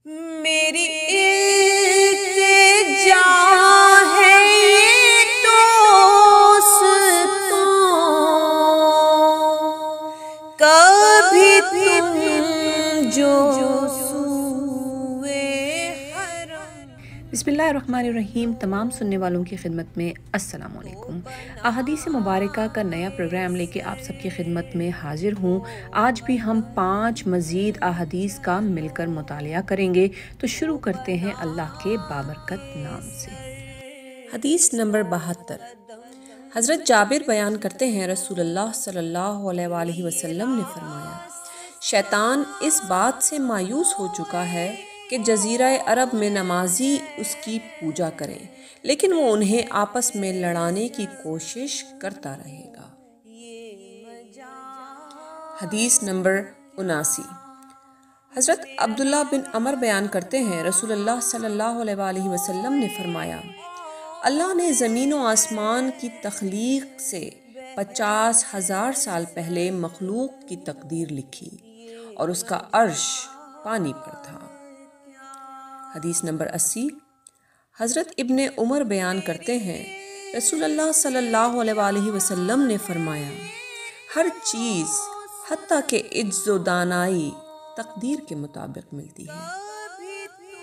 میری التجا ہے دوستوں، کبھی تم جو سوئے حرم۔ بسم اللہ الرحمن الرحیم۔ تمام سننے والوں کی خدمت میں السلام علیکم۔ احادیث مبارکہ کا نیا پروگرام لے کے آپ سب کی خدمت میں حاضر ہوں۔ آج بھی ہم 5 مزید احادیث کا مل کر مطالعہ کریں گے، تو شروع کرتے ہیں اللہ کے بابرکت نام سے۔ حدیث نمبر 72۔ حضرت جابر بیان کرتے ہیں رسول اللہ صلی اللہ علیہ وآلہ وسلم نے فرمایا، شیطان اس بات سے مایوس ہو چکا ہے کہ جزیرہ عرب میں نمازی اس کی پوجا کریں، لیکن وہ انہیں آپس میں لڑانے کی کوشش کرتا رہے گا۔ حدیث نمبر 79۔ حضرت عبداللہ بن عمر بیان کرتے ہیں رسول اللہ صلی اللہ علیہ وآلہ وسلم نے فرمایا، اللہ نے زمین و آسمان کی تخلیق سے 50,000 سال پہلے مخلوق کی تقدیر لکھی اور اس کا عرش پانی پر تھا۔ حدیث نمبر 80۔ حضرت ابن عمر بیان کرتے ہیں رسول اللہ صلی اللہ علیہ وآلہ وسلم نے فرمایا، ہر چیز حتیٰ کہ عجز و دانائی تقدیر کے مطابق ملتی ہے۔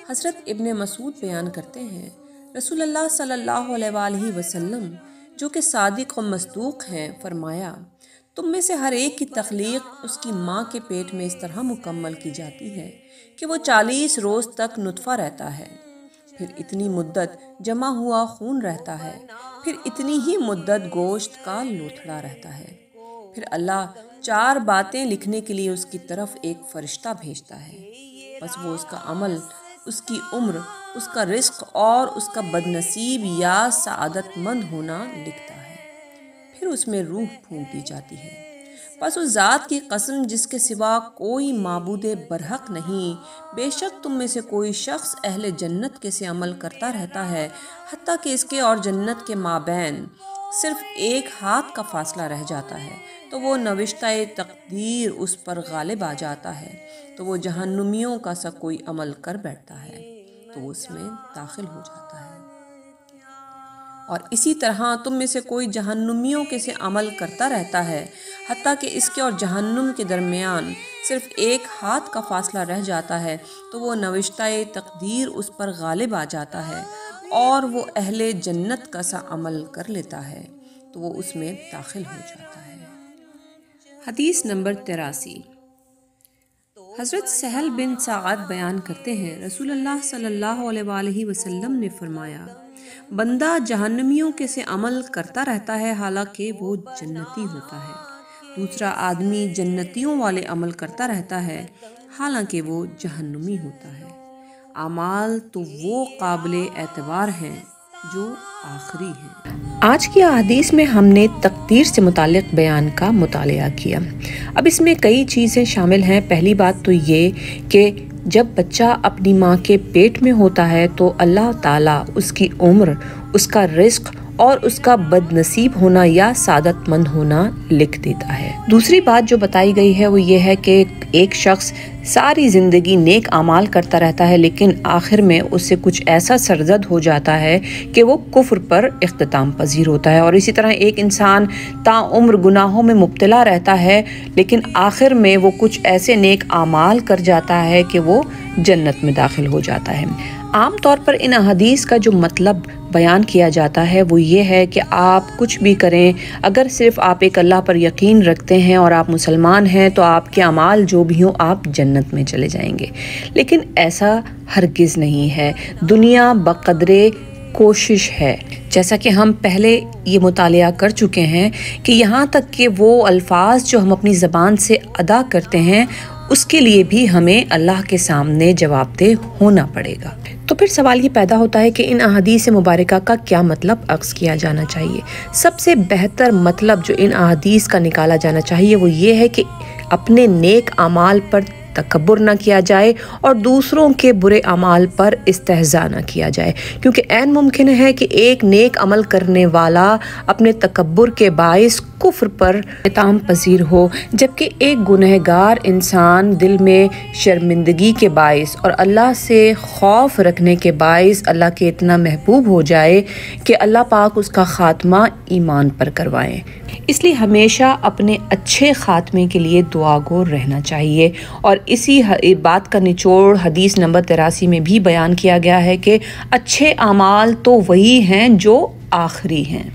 حضرت ابن مسعود بیان کرتے ہیں رسول اللہ صلی اللہ علیہ وآلہ وسلم جو کہ صادق و مصدوق ہیں فرمایا، تم میں سے ہر ایک کی تخلیق اس کی ماں کے پیٹ میں اس طرح مکمل کی جاتی ہے کہ وہ 40 روز تک نطفہ رہتا ہے، پھر اتنی مدت جمع ہوا خون رہتا ہے، پھر اتنی ہی مدت گوشت کا لوتھڑا رہتا ہے، پھر اللہ 4 باتیں لکھنے کے لیے اس کی طرف ایک فرشتہ بھیجتا ہے، بس وہ اس کا عمل، اس کی عمر، اس کا رزق اور اس کا بدنصیب یا سعادت مند ہونا لکھتا ہے، پھر اس میں روح پھونک دی جاتی ہے۔ بس اس ذات کی قسم جس کے سوا کوئی معبود برحق نہیں، بے شک تم میں سے کوئی شخص اہل جنت کے سے عمل کرتا رہتا ہے حتیٰ کہ اس کے اور جنت کے مابین صرف 1 ہاتھ کا فاصلہ رہ جاتا ہے، تو وہ نوشتہ تقدیر اس پر غالب آ جاتا ہے، تو وہ جہنمیوں کا سا کوئی عمل کر بیٹھتا ہے تو وہ اس میں داخل ہو جاتا ہے، اور اسی طرح تم میں سے کوئی جہنمیوں کے سے عمل کرتا رہتا ہے حتیٰ کہ اس کے اور جہنم کے درمیان صرف 1 ہاتھ کا فاصلہ رہ جاتا ہے، تو وہ نوشتہ تقدیر اس پر غالب آ جاتا ہے اور وہ اہل جنت کا سا عمل کر لیتا ہے تو وہ اس میں داخل ہو جاتا ہے۔ حدیث نمبر 83۔ حضرت سہل بن سعد بیان کرتے ہیں رسول اللہ صلی اللہ علیہ وآلہ وسلم نے فرمایا، بندہ جہنمیوں کے سے عمل کرتا رہتا ہے حالانکہ وہ جنتی ہوتا ہے، دوسرا آدمی جنتیوں والے عمل کرتا رہتا ہے حالانکہ وہ جہنمی ہوتا ہے۔ اعمال تو وہ قابل اعتبار ہیں جو آخری ہیں۔ آج کی احادیث میں ہم نے تقدیر سے متعلق بیان کا مطالعہ کیا۔ اب اس میں کئی چیزیں شامل ہیں۔ پہلی بات تو یہ کہ جب بچہ اپنی ماں کے پیٹ میں ہوتا ہے تو اللہ تعالیٰ اس کی عمر، اس کا رزق اور اس کا بد نصیب ہونا یا سعادت مند ہونا لکھ دیتا ہے۔ دوسری بات جو بتائی گئی ہے وہ یہ ہے کہ ایک شخص ساری زندگی نیک اعمال کرتا رہتا ہے لیکن آخر میں اس سے کچھ ایسا سرزد ہو جاتا ہے کہ وہ کفر پر اختتام پذیر ہوتا ہے، اور اسی طرح ایک انسان تا عمر گناہوں میں مبتلا رہتا ہے لیکن آخر میں وہ کچھ ایسے نیک اعمال کر جاتا ہے کہ وہ جنت میں داخل ہو جاتا ہے۔ عام طور پر ان احادیث کا جو مطلب بیان کیا جاتا ہے وہ یہ ہے کہ آپ کچھ بھی کریں، اگر صرف آپ ایک اللہ پر یقین رکھتے ہیں اور آپ مسلمان ہیں تو آپ کے اعمال جو بھی ہوں آپ جنت میں چلے جائیں گے، لیکن ایسا ہرگز نہیں ہے۔ دنیا بقدرے کوشش ہے، جیسا کہ ہم پہلے یہ مطالعہ کر چکے ہیں کہ یہاں تک کہ وہ الفاظ جو ہم اپنی زبان سے ادا کرتے ہیں اس کے لیے بھی ہمیں اللہ کے سامنے جواب دہ ہونا پڑے گا۔ تو پھر سوال یہ پیدا ہوتا ہے کہ ان احادیث مبارکہ کا کیا مطلب اخذ کیا جانا چاہیے؟ سب سے بہتر مطلب جو ان احادیث کا نکالا جانا چاہیے وہ یہ ہے کہ اپنے نیک اعمال پر تکبر نہ کیا جائے اور دوسروں کے برے اعمال پر استہزاء نہ کیا جائے، کیونکہ عین ممکن ہے کہ ایک نیک عمل کرنے والا اپنے تکبر کے باعث کفر پر اتام پذیر ہو، جبکہ ایک گنہگار انسان دل میں شرمندگی کے باعث اور اللہ سے خوف رکھنے کے باعث اللہ کے اتنا محبوب ہو جائے کہ اللہ پاک اس کا خاتمہ ایمان پر کروائیں۔ اس لیے ہمیشہ اپنے اچھے خاتمے کے لیے دعا گو رہنا چاہیے، اور اسی بات کا نچوڑ حدیث نمبر 83 میں بھی بیان کیا گیا ہے کہ اچھے اعمال تو وہی ہیں جو آخری ہیں۔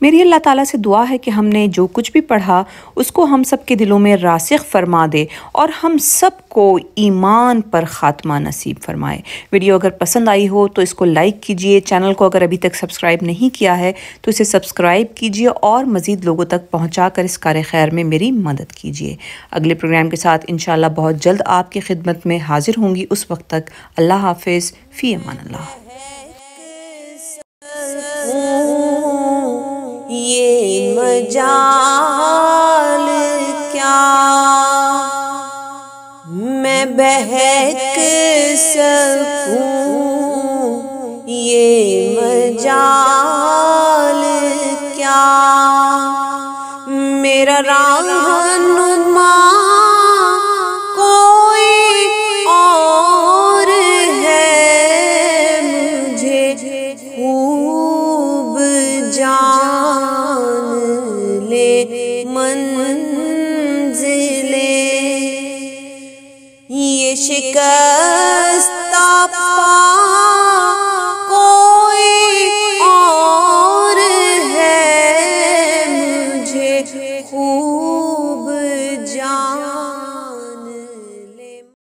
میری اللہ تعالیٰ سے دعا ہے کہ ہم نے جو کچھ بھی پڑھا اس کو ہم سب کے دلوں میں راسخ فرما دے اور ہم سب کو ایمان پر خاتمہ نصیب فرمائے۔ ویڈیو اگر پسند آئی ہو تو اس کو لائک کیجئے، چینل کو اگر ابھی تک سبسکرائب نہیں کیا ہے تو اسے سبسکرائب کیجئے اور مزید لوگوں تک پہنچا کر اس کار خیر میں میری مدد کیجئے۔ اگلے پروگرام کے ساتھ انشاءاللہ بہت جلد آپ کی خدمت میں حاضر ہوں گی۔ اس وقت تک اللہ حافظ، فی امان اللہ۔ یہ مجال کیا میں بہک سکوں، یہ مجال کیا میرا رہنما کوئی اور ہے، مجھے خوب جان لے منزلیں، یہ شکست